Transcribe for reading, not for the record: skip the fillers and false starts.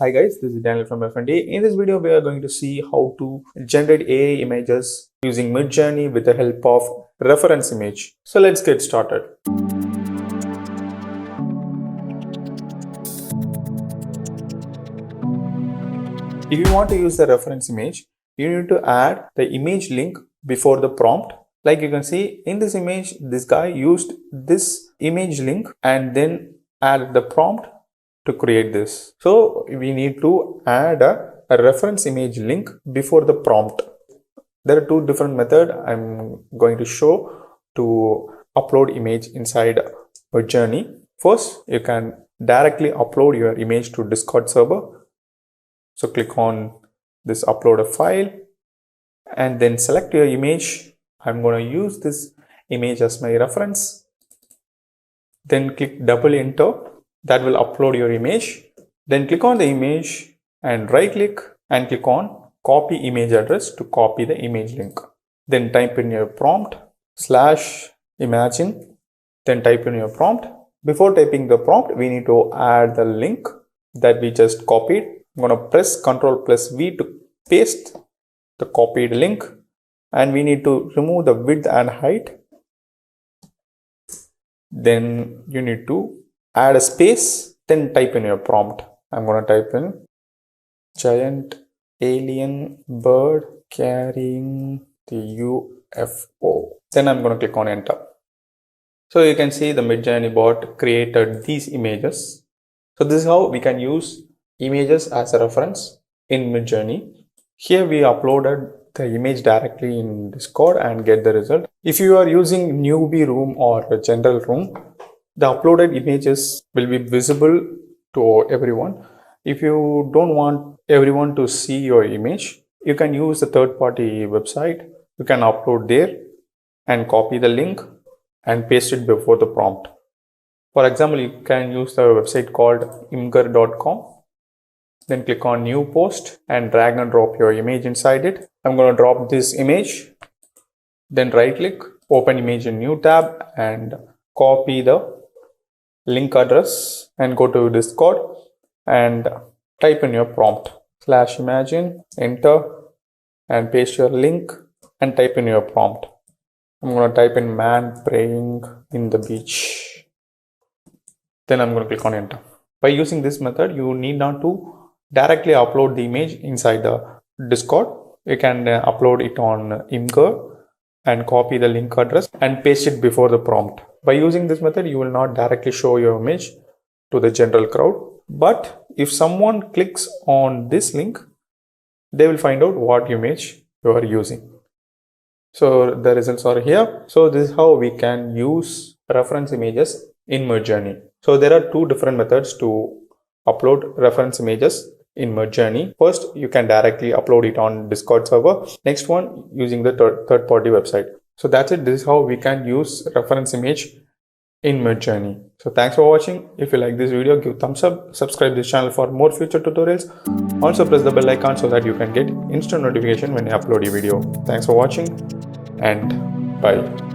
Hi guys, this is Daniel from F&D. In this video, we are going to see how to generate AI images using Midjourney with the help of reference image. So let's get started. If you want to use the reference image, you need to add the image link before the prompt. Like you can see in this image, this guy used this image link and then add the prompt to create this. So we need to add a reference image link before the prompt. There are two different methods I'm going to show to upload image inside Midjourney. First, you can directly upload your image to Discord server. So click on this upload a file and then select your image. I'm going to use this image as my reference. Then click double enter. That will upload your image. Then click on the image and right click and click on copy image address to copy the image link. Then type in your prompt /imagine. Then type in your prompt. Before typing the prompt, we need to add the link that we just copied. I'm going to press Ctrl+V to paste the copied link, and we need to remove the width and height. Then you need to add a space, then type in your prompt. I'm going to type in giant alien bird carrying the UFO. Then I'm going to click on enter. So you can see the Midjourney bot created these images. So this is how we can use images as a reference in Midjourney. Here we uploaded the image directly in Discord and get the result. If you are using newbie room or a general room, the uploaded images will be visible to everyone. If you don't want everyone to see your image, you can use the third-party website. You can upload there and copy the link and paste it before the prompt. For example, you can use the website called imgur.com. Then click on new post and drag and drop your image inside it. I'm going to drop this image. Then right click, open image in new tab and copy the link address and go to Discord and type in your prompt /imagine, enter and paste your link and type in your prompt. I'm going to type in man praying in the beach. Then I'm going to click on enter. By using this method, you need not to directly upload the image inside the Discord. You can upload it on Imgur and copy the link address and paste it before the prompt. By using this method, you will not directly show your image to the general crowd. But if someone clicks on this link, they will find out what image you are using. So the results are here. So this is how we can use reference images in Midjourney. So there are two different methods to upload reference images in Midjourney. First, you can directly upload it on Discord server. Next one, using the third-party website. So that's it. This is how we can use reference image in Midjourney. So thanks for watching. If you like this video, give thumbs up, subscribe this channel for more future tutorials. Also press the bell icon so that you can get instant notification when I upload a video. Thanks for watching and bye.